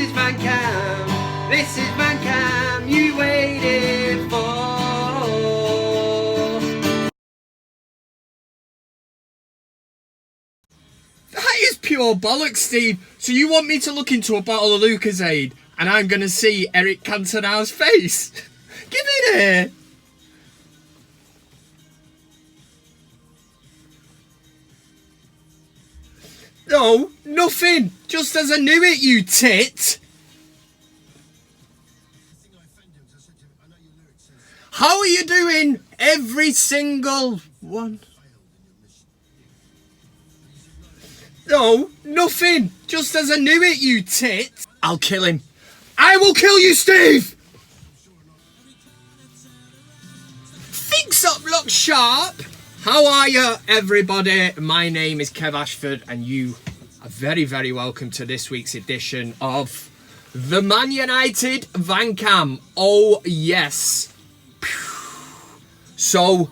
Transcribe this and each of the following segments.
is VanCam. This is VanCam you waited for. That is pure bollocks, Steve. So you want me to look into a bottle of Lucozade and I'm going to see Eric Cantona's face? Give it here. No, nothing. Just as I knew it, you tit. How are you doing? Every single one. No, nothing. Just as I knew it, you tit. I'll kill him. I will kill you, Steve! Fix up, look sharp. How are you, everybody? My name is Kev Ashford, and you are very, very welcome to this week's edition of the ManUtd VanCam. Oh, yes. So,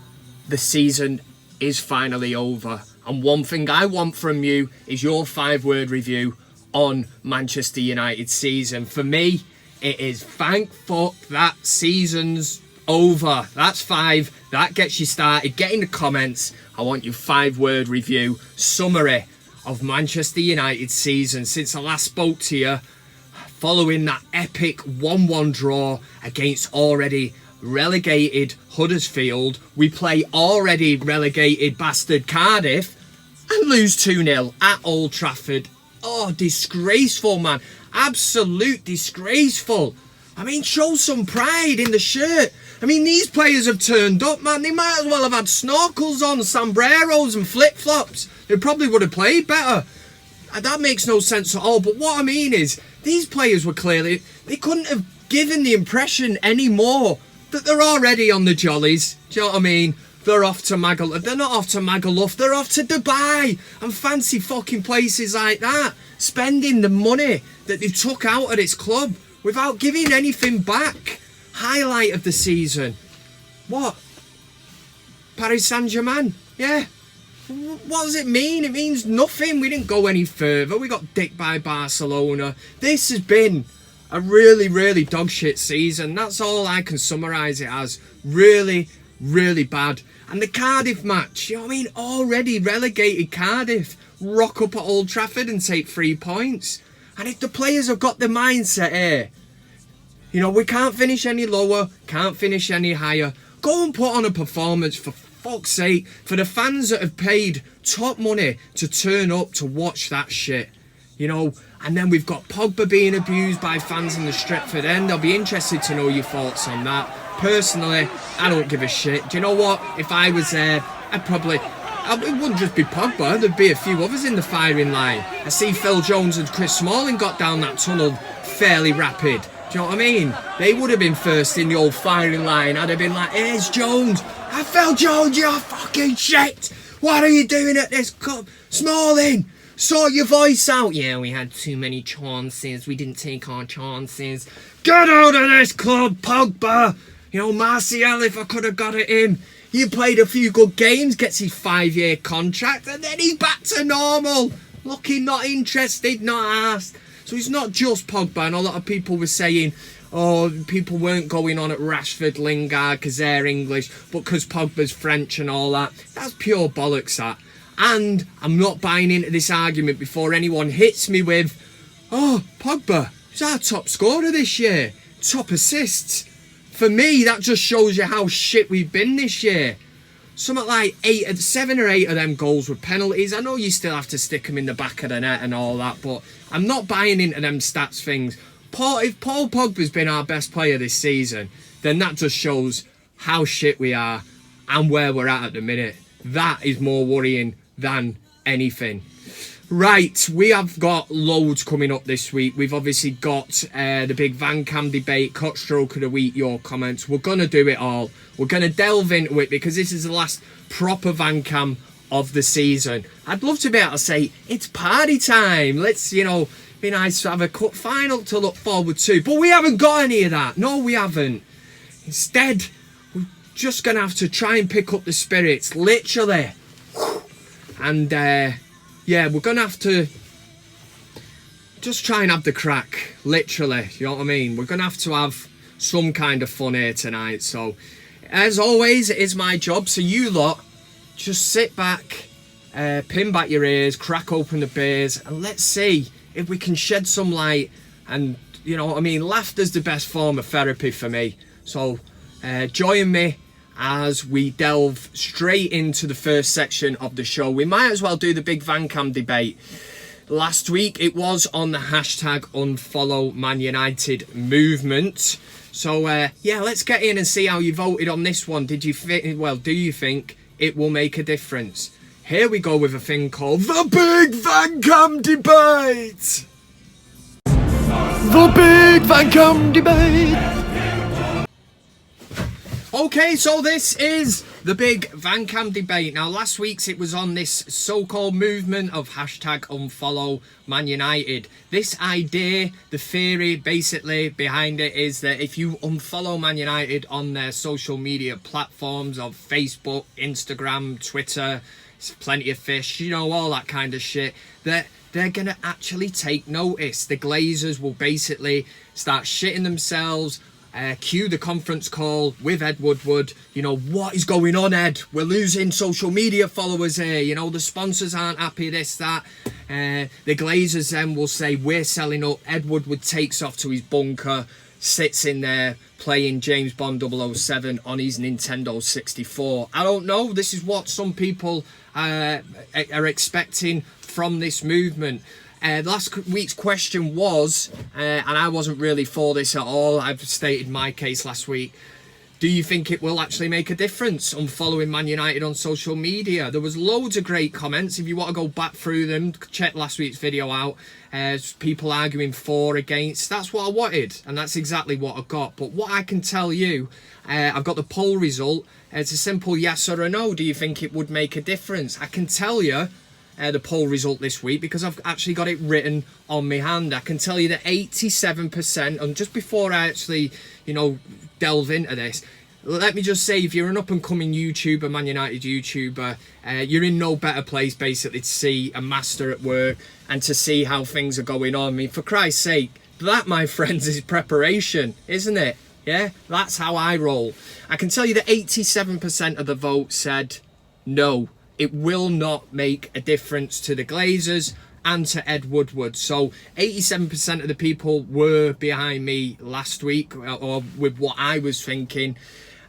the season is finally over. And one thing I want from you is your 5-word review on Manchester United's season. For me, it is thank fuck that season's over. That's 5. That gets you started. Get in the comments. I want your 5-word review summary of Manchester United's season since I last spoke to you, following that epic 1-1 draw against already relegated Huddersfield. We play already relegated bastard Cardiff and lose 2-0 at Old Trafford. Oh, disgraceful, man. Absolute disgraceful. I mean, show some pride in the shirt. I mean, these players have turned up, man. They might as well have had snorkels on, sombreros and flip-flops. They probably would have played better. That makes no sense at all. But what I mean is, these players were clearly... They couldn't have given the impression anymore that they're already on the jollies. Do you know what I mean? They're off to Magaluf. They're not off to Magaluf. They're off to Dubai and fancy fucking places like that. Spending the money that they took out of this club without giving anything back. Highlight of the season. What? Paris Saint-Germain. Yeah. What does it mean? It means nothing. We didn't go any further. We got dicked by Barcelona. This has been a really, really dog shit season. That's all I can summarise it as. Really, really bad. And the Cardiff match, you know what I mean? Already relegated Cardiff. Rock up at Old Trafford and take 3 points. And if the players have got the mindset here, you know, we can't finish any lower, can't finish any higher. Go and put on a performance, for fuck's sake, for the fans that have paid top money to turn up to watch that shit. You know, and then we've got Pogba being abused by fans in the Stretford end. I'll be interested to know your thoughts on that. Personally, I don't give a shit. Do you know what? If I was there, it wouldn't just be Pogba, there'd be a few others in the firing line. I see Phil Jones and Chris Smalling got down that tunnel fairly rapid. Do you know what I mean? They would have been first in the old firing line. I'd have been like, here's Jones. Phil Jones, you're fucking shit. What are you doing at this club? Smalling, sort your voice out. Yeah, we had too many chances. We didn't take our chances. Get out of this club, Pogba. You know, Martial, if I could have got at him. He played a few good games, gets his 5-year contract, and then he's back to normal. Looking not interested, not asked. So it's not just Pogba, and a lot of people were saying, oh, people weren't going on at Rashford, Lingard, because they're English, but because Pogba's French and all that. That's pure bollocks, that. And I'm not buying into this argument before anyone hits me with, oh, Pogba, he's our top scorer this year. Top assists. For me, that just shows you how shit we've been this year. Something like 7 or 8 of them goals were penalties. I know you still have to stick them in the back of the net and all that, but I'm not buying into them stats things. If Paul Pogba's been our best player this season, then that just shows how shit we are and where we're at the minute. That is more worrying than anything. Right, we have got loads coming up this week. We've obviously got the Big VanCam Debate, CockStroker of the Week, your comments. We're going to do it all. We're going to delve into it because this is the last proper VanCam of the season. I'd love to be able to say, it's party time. Let's, you know, be nice to have a cup final to look forward to. But we haven't got any of that. No, we haven't. Instead, we're just going to have to try and pick up the spirits, literally. And, yeah, we're going to have to just try and have the crack, literally, you know what I mean? We're going to have some kind of fun here tonight. So, as always, it is my job. So you lot, just sit back, pin back your ears, crack open the beers, and let's see if we can shed some light. And, you know what I mean? Laughter's the best form of therapy for me. So, join me as we delve straight into the first section of the show. We might as well do the Big VanCam Debate. Last week it was on the hashtag Unfollow ManUtd movement. So yeah, let's get in and see how you voted on this one. Did you do you think it will make a difference? Here we go with a thing called the Big VanCam Debate. The Big VanCam Debate. Okay, so this is the Big VanCam Debate. Now, last week's it was on this so-called movement of hashtag Unfollow ManUtd. This idea, the theory basically behind it is that if you unfollow ManUtd on their social media platforms of Facebook, Instagram, Twitter, plenty of fish, you know, all that kind of shit, that they're going to actually take notice. The Glazers will basically start shitting themselves. Cue the conference call with Ed Woodward. You know, what is going on, Ed? We're losing social media followers here. You know, the sponsors aren't happy, this, that. The Glazers then will say, we're selling up. Ed Woodward takes off to his bunker, sits in there playing James Bond 007 on his Nintendo 64. I don't know. This is what some people are expecting from this movement. Last week's question was, and I wasn't really for this at all, I've stated my case last week, do you think it will actually make a difference on following ManUtd on social media? There was loads of great comments. If you want to go back through them, check last week's video out. People arguing for, against. That's what I wanted, and that's exactly what I got. But what I can tell you, I've got the poll result. It's a simple yes or a no. Do you think it would make a difference? I can tell you the poll result this week because I've actually got it written on my hand. I can tell you that 87%, and just before I actually, you know, delve into this, let me just say, if you're an up-and-coming YouTuber, ManUtd YouTuber, you're in no better place basically to see a master at work and to see how things are going on. I mean, for Christ's sake, that, my friends, is preparation, isn't it? Yeah, that's how I roll. I can tell you that 87% of the vote said no. It will not make a difference to the Glazers and to Ed Woodward. So 87% of the people were behind me last week, or with what I was thinking.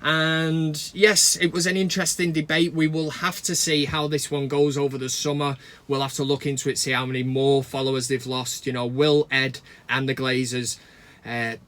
And yes, it was an interesting debate. We will have to see how this one goes over the summer. We'll have to look into it, see how many more followers they've lost. You know, will Ed and the Glazers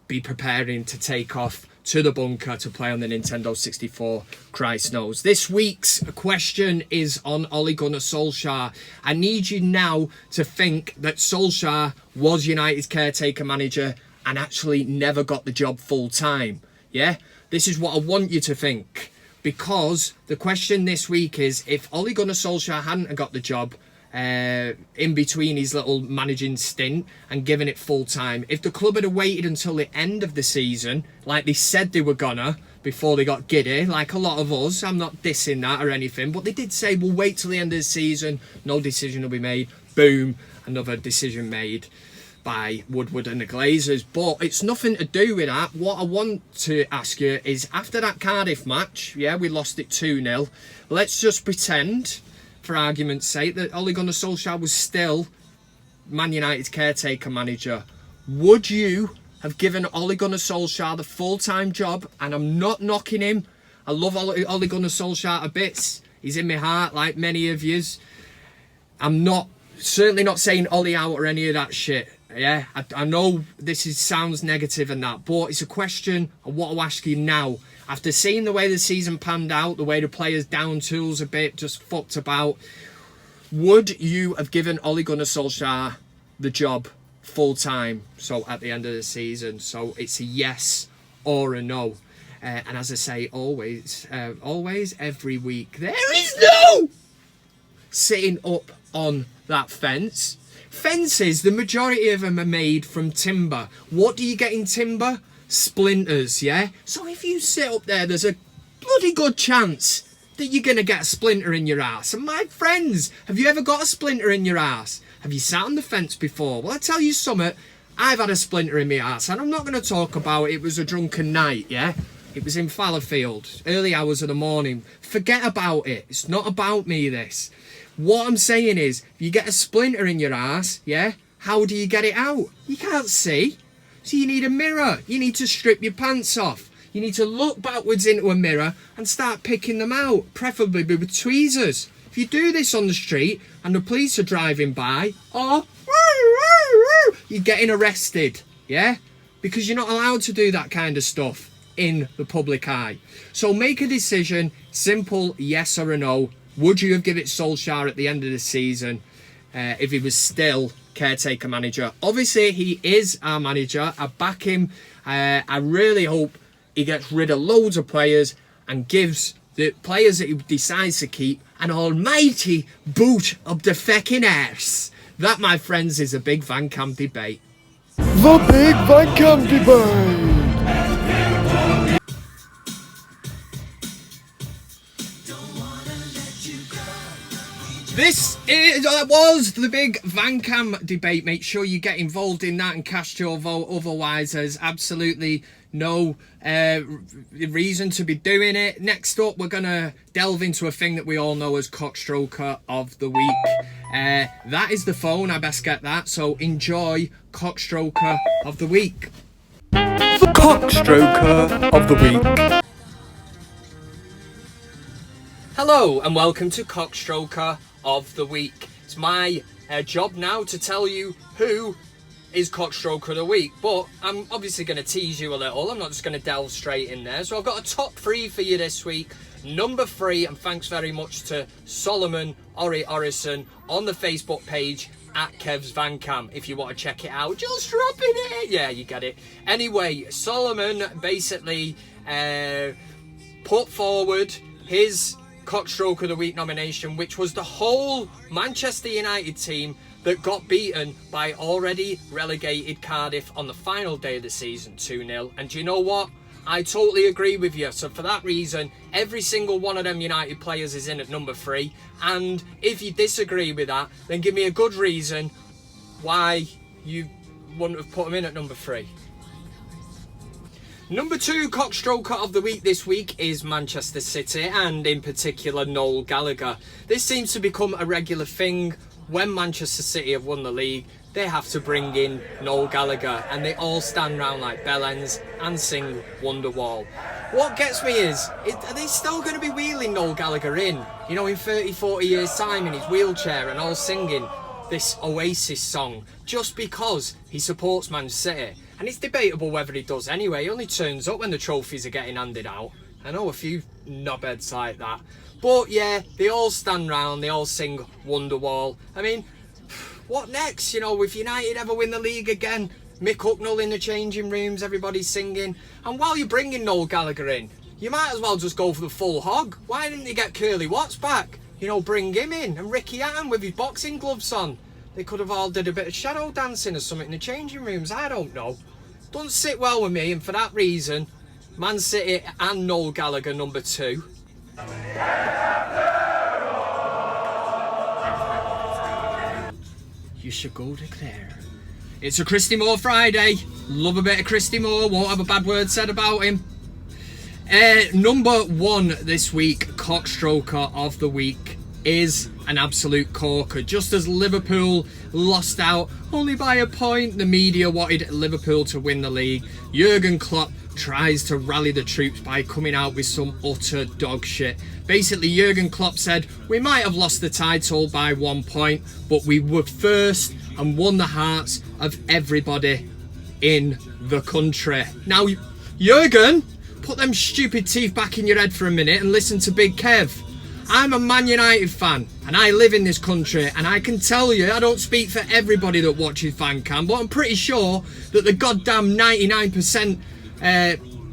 be preparing to take off to the bunker to play on the Nintendo 64, Christ knows. This week's question is on Ole Gunnar Solskjaer. I need you now to think that Solskjaer was United's caretaker manager and actually never got the job full time. Yeah? This is what I want you to think. Because the question this week is, if Ole Gunnar Solskjaer hadn't got the job in between his little managing stint and given it full time, if the club had waited until the end of the season like they said they were gonna before they got giddy, like a lot of us, I'm not dissing that or anything, but they did say we'll wait till the end of the season, no decision will be made. Boom, another decision made by Woodward and the Glazers. But it's nothing to do with that. What I want to ask you is, after that Cardiff match, yeah, we lost it 2-0, let's just pretend, for argument's sake, that Ole Gunnar Solskjaer was still ManUtd's caretaker manager. Would you have given Ole Gunnar Solskjaer the full-time job? And I'm not knocking him. I love Ole Gunnar Solskjaer a bit. He's in my heart, like many of yous. I'm certainly not saying Ole out or any of that shit. Yeah, I know this sounds negative and that, but it's a question I want to ask you now. After seeing the way the season panned out, the way the players down tools a bit, just fucked about, would you have given Ole Gunnar Solskjaer the job full time? So at the end of the season, so it's a yes or a no. And as I say, always, every week, there is no sitting up on that fence. Fences, the majority of them are made from timber. What do you get in timber? Splinters, yeah? So if you sit up there, there's a bloody good chance that you're going to get a splinter in your ass. And my friends, have you ever got a splinter in your ass? Have you sat on the fence before? Well, I tell you something, I've had a splinter in my arse, and I'm not going to talk about it. It was a drunken night, yeah? It was in Fallowfield, early hours of the morning. Forget about it. It's not about me, this. What I'm saying is, if you get a splinter in your arse, yeah, how do you get it out? You can't see. So you need a mirror. You need to strip your pants off. You need to look backwards into a mirror and start picking them out, preferably with tweezers. If you do this on the street and the police are driving by, or you're getting arrested, yeah? Because you're not allowed to do that kind of stuff in the public eye. So make a decision, simple yes or a no. Would you have given it Solskjaer at the end of the season if he was still caretaker manager? Obviously, he is our manager. I back him. I really hope he gets rid of loads of players and gives the players that he decides to keep an almighty boot up the fecking arse. That, my friends, is a Big VanCam Debate. The Big VanCam Debate! This was the Big VanCam Debate. Make sure you get involved in that and cast your vote. Otherwise, there's absolutely no reason to be doing it. Next up, we're going to delve into a thing that we all know as CockStroker of the Week. That is the phone. I best get that. So enjoy CockStroker of the Week. The CockStroker of the Week. Hello and welcome to CockStroker of the Week. It's my job now to tell you who is CockStroker of the Week, but I'm obviously going to tease you a little. I'm not just going to delve straight in there. So I've got a top 3 for you this week. Number 3, and thanks very much to Solomon Orison on the Facebook page at Kev's VanCam. If you want to check it out, just drop it. Yeah, you get it. Anyway, Solomon basically put forward his CockStroker of the Week nomination, which was the whole Manchester United team that got beaten by already relegated Cardiff on the final day of the season 2-0. And do you know what? I totally agree with you. So for that reason, every single one of them United players is in at number 3. And if you disagree with that, then give me a good reason why you wouldn't have put them in at number 3. Number 2 CockStroker of the Week this week is Manchester City, and in particular Noel Gallagher. This seems to become a regular thing. When Manchester City have won the league, they have to bring in Noel Gallagher, and they all stand round like bellends and sing Wonderwall. What gets me is, are they still going to be wheeling Noel Gallagher in, you know, in 30, 40 years time in his wheelchair and all singing this Oasis song just because he supports Man City? And it's debatable whether he does anyway. He only turns up when the trophies are getting handed out. I know a few knobheads like that. But yeah, they all stand round, they all sing Wonderwall. I mean, what next? You know, if United ever win the league again, Mick Hucknall in the changing rooms, everybody's singing. And while you're bringing Noel Gallagher in, you might as well just go for the full hog. Why didn't they get Curly Watts back? You know, bring him in. And Ricky Hatton with his boxing gloves on. They could have all did a bit of shadow dancing or something in the changing rooms. I don't know. Doesn't sit well with me, and for that reason, Man City and Noel Gallagher number 2. You should go declare. It's a Christy Moore Friday. Love a bit of Christy Moore. Won't have a bad word said about him. Number 1 this week, CockStroker of the Week, is an absolute corker. Just as Liverpool lost out only by a point, the media wanted Liverpool to win the league. Jurgen Klopp tries to rally the troops by coming out with some utter dog shit. Basically, Jurgen Klopp said, we might have lost the title by 1 point, but we were first and won the hearts of everybody in the country. Now, Jurgen, put them stupid teeth back in your head for a minute and listen to Big Kev. I'm a Man United fan and I live in this country, and I can tell you, I don't speak for everybody that watches VanCam, but I'm pretty sure that the goddamn 99%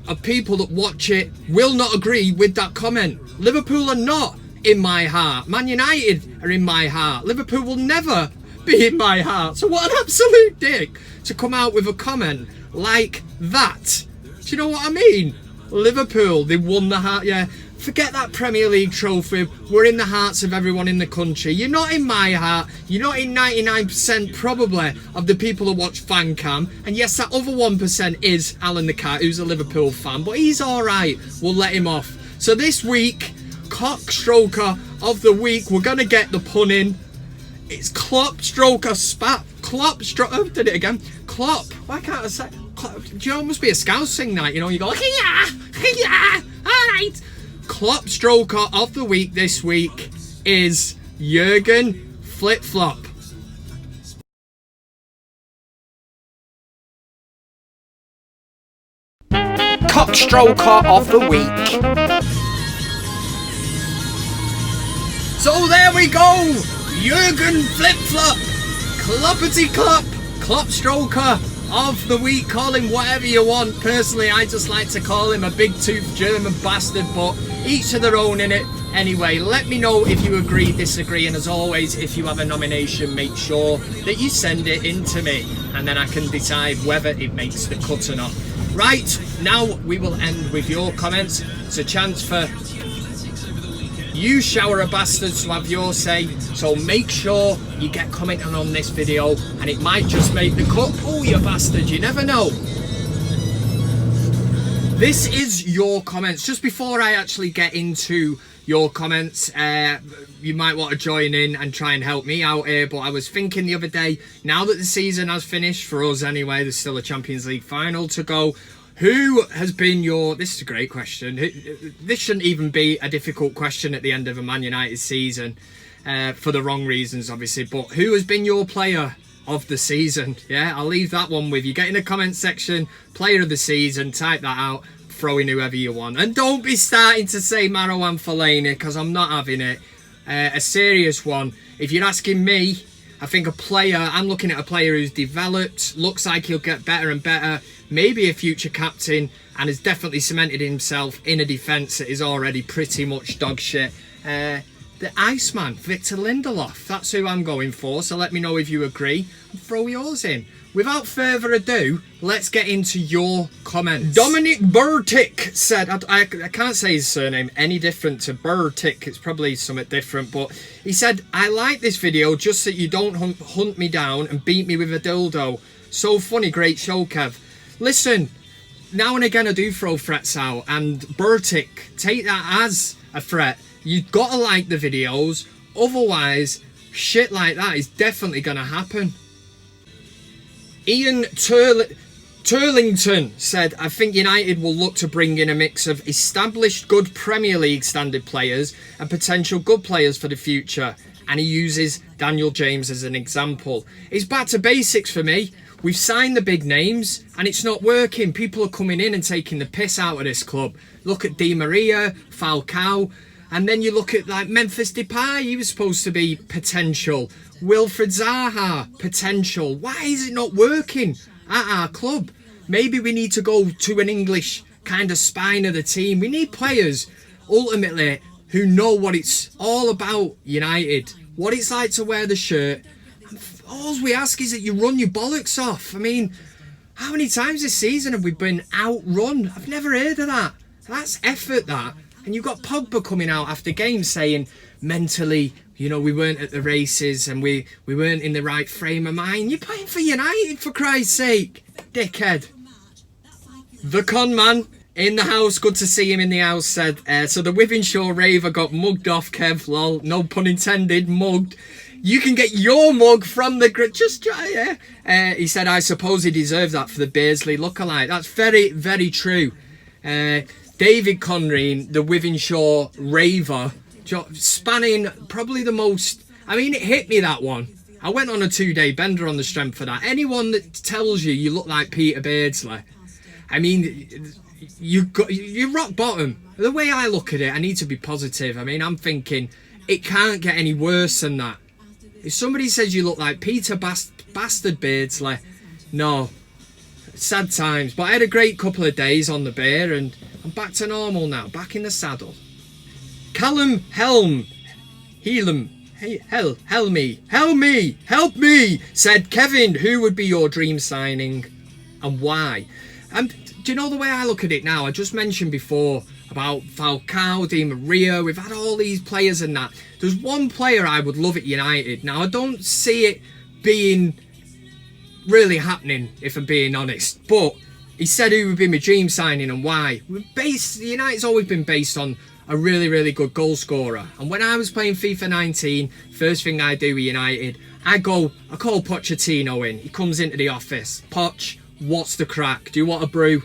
of people that watch it will not agree with that comment. Liverpool are not in my heart. Man United are in my heart. Liverpool will never be in my heart. So what an absolute dick to come out with a comment like that. Do you know what I mean? Liverpool, they won the heart, yeah. Forget that Premier League trophy. We're in the hearts of everyone in the country. You're not in my heart. You're not in 99% probably of the people who watch VanCam. And yes, that other 1% is Alan the Cat, who's a Liverpool fan. But he's alright. We'll let him off. So this week, CockStroker of the week. We're going to get the pun in. It's CockStroker spat. Oh, did it again. Klopp. Why can't I say? Klopp. Do you know, it must be a scousing night. You know, you go, yeah, alright. CockStroker of the week this week is Jurgen Flip Flop. CockStroker of the week. So there we go, Jurgen Flip Flop, Cloppity Clop, CockStroker of the week. Call him whatever you want. Personally, I just like to call him a big tooth German bastard, but each to their own in it. Anyway, let me know if you agree, disagree, and as always, if you have a nomination, make sure that you send it in to me, and then I can decide whether it makes the cut or not. Right, now we will end with your comments. It's a chance for you shower of bastards to have your say, so make sure you get commenting on this video, and it might just make the cut. Oh, you bastard, you never know. This is your comments. Just before I actually get into your comments, you might want to join in and try and help me out here, but I was thinking the other day, now that the season has finished, for us anyway, there's still a Champions League final to go. Who has been your... This is a great question. This shouldn't even be a difficult question at the end of a Man United season, for the wrong reasons, obviously. But who has been your player of the season? Yeah, I'll leave that one with you. Get in the comment section, player of the season, type that out, throw in whoever you want. And don't be starting to say Marouane Fellaini, because I'm not having it. A serious one. If you're asking me, I think a player... I'm looking at a player who's developed, looks like he'll get better and better, maybe a future captain, and has definitely cemented himself in a defence that is already pretty much dog shit. The Iceman, Victor Lindelof. That's who I'm going for, so let me know if you agree and throw yours in. Without further ado, let's get into your comments. Dominic Burtick said, I can't say his surname any different to Burtick, it's probably something different, but he said, I like this video just so you don't hunt me down and beat me with a dildo. So funny, great show, Kev. Listen, now and again I do throw threats out, and Burtick, take that as a threat. You've got to like the videos, otherwise shit like that is definitely going to happen. Ian Turlington said, I think United will look to bring in a mix of established good Premier League standard players and potential good players for the future, and he uses Daniel James as an example. It's back to basics for me. We've signed the big names and it's not working. People are coming in and taking the piss out of this club. Look at Di Maria, Falcao, and then you look at like Memphis Depay, he was supposed to be potential. Wilfred Zaha, potential. Why is it not working at our club? Maybe we need to go to an English kind of spine of the team. We need players, ultimately, who know what it's all about, United. What it's like to wear the shirt. All we ask is that you run your bollocks off. I mean, how many times this season have we been outrun? I've never heard of that. That's effort, that. And you've got Pogba coming out after games saying, mentally, you know, we weren't at the races and we weren't in the right frame of mind. You're playing for United, for Christ's sake. Dickhead. The con man in the house, good to see him in the house, said, so the Wythenshawe Raver got mugged off, Kev, lol, no pun intended, mugged. You can get your mug from the... Just try, yeah. He said, I suppose he deserves that for the Beardsley lookalike. That's very, very true. David Conreen, the Wythenshawe Raver, spanning probably the most... I mean, it hit me, that one. I went on a 2-day bender on the strength of that. Anyone that tells you look like Peter Beardsley, I mean, you're rock bottom. The way I look at it, I need to be positive. I mean, I'm thinking, it can't get any worse than that. If somebody says you look like Peter Bastard Beardsley, no. Sad times. But I had a great couple of days on the beer and I'm back to normal now. Back in the saddle. Callum Helm, help me, said, Kevin, who would be your dream signing and why? And do you know the way I look at it now? I just mentioned before about Falcao, Di Maria. We've had all these players and that. There's one player I would love at United. Now, I don't see it being really happening, if I'm being honest. But he said who would be my dream signing and why. United's always been based on a really, really good goal scorer. And when I was playing FIFA 19, first thing I do with United, I call Pochettino in. He comes into the office. Poch, what's the crack? Do you want a brew?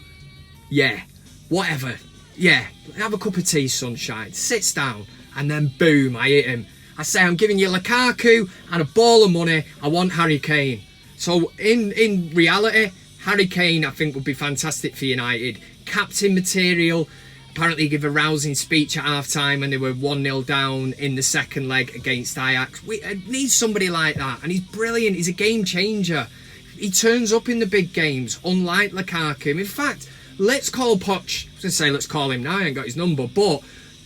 Yeah. Whatever. Yeah. Have a cup of tea, sunshine. Sits down. And then boom, I hit him. I say, I'm giving you Lukaku and a ball of money. I want Harry Kane. So in reality, Harry Kane I think would be fantastic for United. Captain material. Apparently give a rousing speech at half-time when they were 1-0 down in the second leg against Ajax. We need somebody like that. And he's brilliant. He's a game changer. He turns up in the big games, unlike Lukaku. In fact, let's call Poch. I was going to say let's call him now. I ain't got his number. But,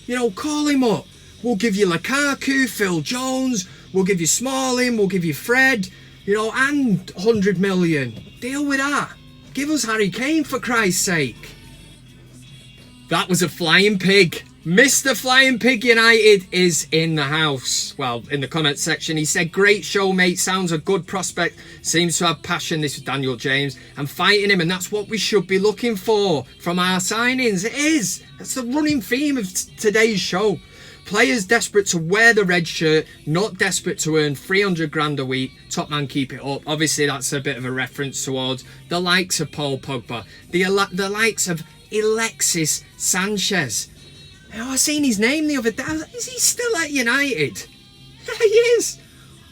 you know, call him up. We'll give you Lukaku, Phil Jones. We'll give you Smalling. We'll give you Fred. You know, and 100 million. Deal with that. Give us Harry Kane, for Christ's sake. That was a flying pig. Mr. Flying Pig United is in the house. Well, in the comment section, he said, great show, mate. Sounds a good prospect. Seems to have passion. This is Daniel James. And fighting him, and that's what we should be looking for from our signings. It is. That's the running theme of today's show. Players desperate to wear the red shirt, not desperate to earn 300 grand a week. Top man, keep it up. Obviously, that's a bit of a reference towards the likes of Paul Pogba, the likes of Alexis Sanchez. Oh, I seen his name the other day. Is he still at United? Yeah, he is.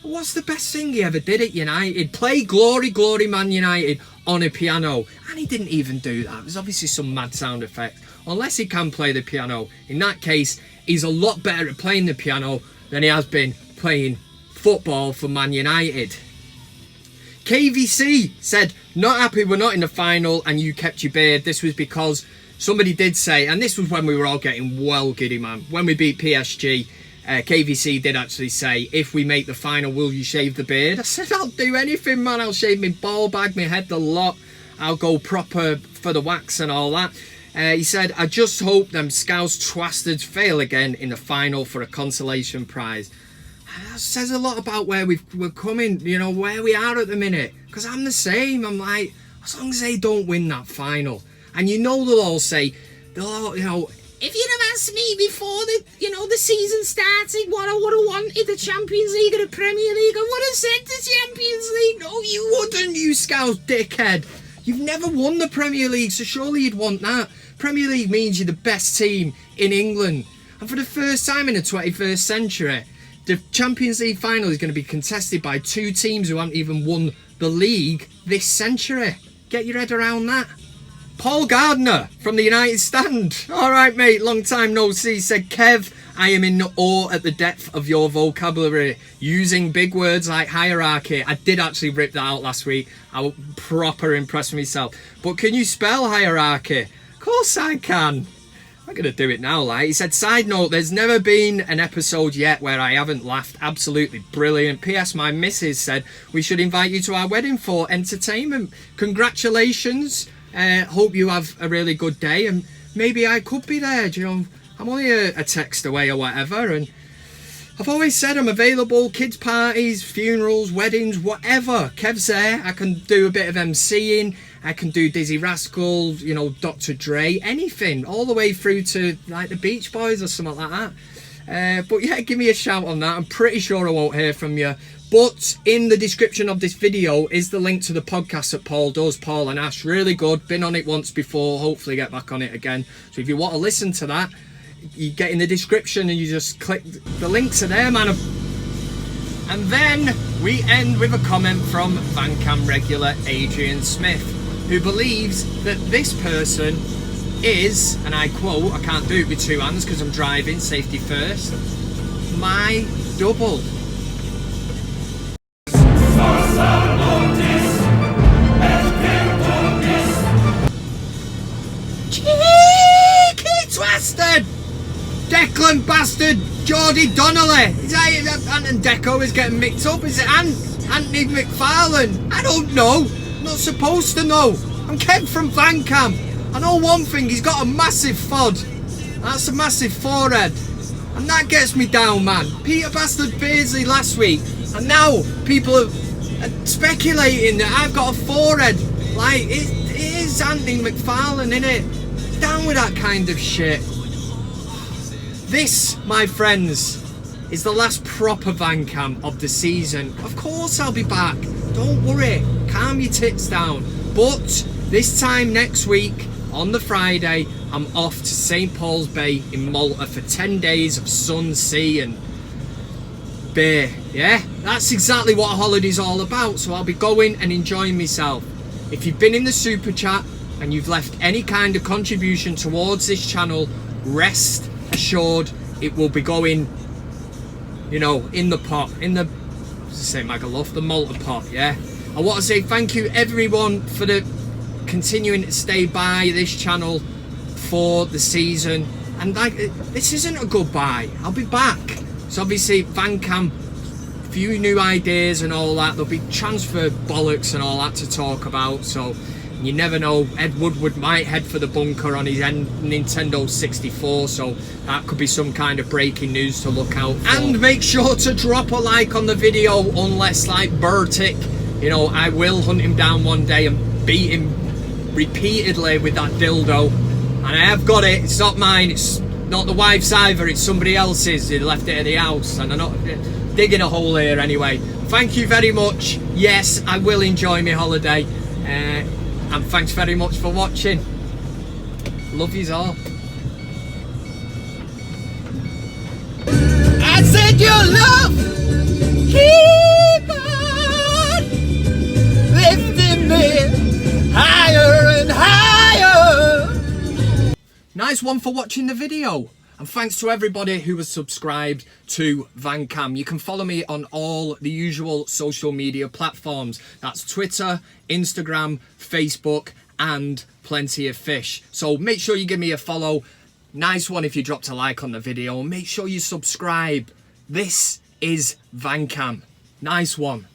What's the best thing he ever did at United? Play Glory, Glory Man United on a piano. And he didn't even do that. There's obviously some mad sound effect. Unless he can play the piano. In that case, he's a lot better at playing the piano than he has been playing football for Man United. KVC said, not happy we're not in the final and you kept your beard. This was because somebody did say, and this was when we were all getting well giddy, man. When we beat PSG, KVC did actually say, if we make the final, will you shave the beard? I said, I'll do anything, man. I'll shave my ball bag, my head, the lot. I'll go proper for the wax and all that. He said, I just hope them Scouse twastards fail again in the final for a consolation prize. That says a lot about where we're coming, you know, where we are at the minute. Because I'm the same. I'm like, as long as they don't win that final. And you know they'll all say, they'll all, you know, if you'd have asked me before the season started what I would have wanted, the Champions League or the Premier League, I would have said the Champions League. No, you wouldn't, you Scouse dickhead. You've never won the Premier League, so surely you'd want that. Premier League means you're the best team in England. And for the first time in the 21st century, the Champions League final is going to be contested by two teams who haven't even won the league this century. Get your head around that. Paul Gardner from the United Stand. All right, mate, long time no see. Said, Kev, I am in awe at the depth of your vocabulary. Using big words like hierarchy. I did actually rip that out last week. I was proper impressed with myself. But can you spell hierarchy? Of course I can. I'm going to do it now, like. He said, side note, there's never been an episode yet where I haven't laughed. Absolutely brilliant. P.S. My missus said we should invite you to our wedding for entertainment. Congratulations. Hope you have a really good day. And maybe I could be there. Do you know, I'm only a text away or whatever. And I've always said I'm available. Kids' parties, funerals, weddings, whatever. Kev's there. I can do a bit of MCing. I can do Dizzy Rascal, you know, Dr. Dre, anything, all the way through to like the Beach Boys or something like that. But yeah, give me a shout on that. I'm pretty sure I won't hear from you. But in the description of this video is the link to the podcast that Paul does, Paul and Ash. Really good. Been on it once before. Hopefully get back on it again. So if you want to listen to that, you get in the description and you just click. The links are there, man. And then we end with a comment from VanCam regular Adrian Smith, who believes that this person is, and I quote, I can't do it with two hands because I'm driving, safety first, my double. Cheeky twasted! Declan bastard! Geordie Donnelly! And Deco is getting mixed up, is it Anthony McFarlane? I don't know. Not supposed to know. I'm Kev from VanCam. I know one thing, he's got a massive FOD. That's a massive forehead. And that gets me down, man. Peter Bastard Beardsley last week. And now people are speculating that I've got a forehead. Like, it is Anthony McFarlane, innit? Down with that kind of shit. This, my friends, is the last proper VanCam of the season. Of course I'll be back. Don't worry. Calm your tits down. But this time next week, on the Friday, I'm off to St. Paul's Bay in Malta for 10 days of sun, sea and beer. Yeah, that's exactly what a holiday's all about. So I'll be going and enjoying myself. If you've been in the super chat and you've left any kind of contribution towards this channel, rest assured it will be going, you know, in the pot, in the St. Magaluf, the Malta pot. Yeah, I want to say thank you everyone for the continuing to stay by this channel for the season. And like, this isn't a goodbye. I'll be back. So obviously VanCam, few new ideas and all that. There'll be transfer bollocks and all that to talk about. So you never know, Ed Woodward might head for the bunker on his Nintendo 64, so that could be some kind of breaking news to look out for. And make sure to drop a like on the video, unless like Burtic, you know, I will hunt him down one day and beat him repeatedly with that dildo. And I have got it, it's not mine, it's not the wife's either, it's somebody else's. He left it at the house and I'm not digging a hole here anyway. Thank you very much. Yes, I will enjoy my holiday. And thanks very much for watching. Love yous all. I said your love keep on lifting me higher and higher. Nice one for watching the video. And thanks to everybody who has subscribed to VanCam. You can follow me on all the usual social media platforms. That's Twitter, Instagram, Facebook, and Plenty of Fish. So make sure you give me a follow. Nice one if you dropped a like on the video. Make sure you subscribe. This is VanCam. Nice one.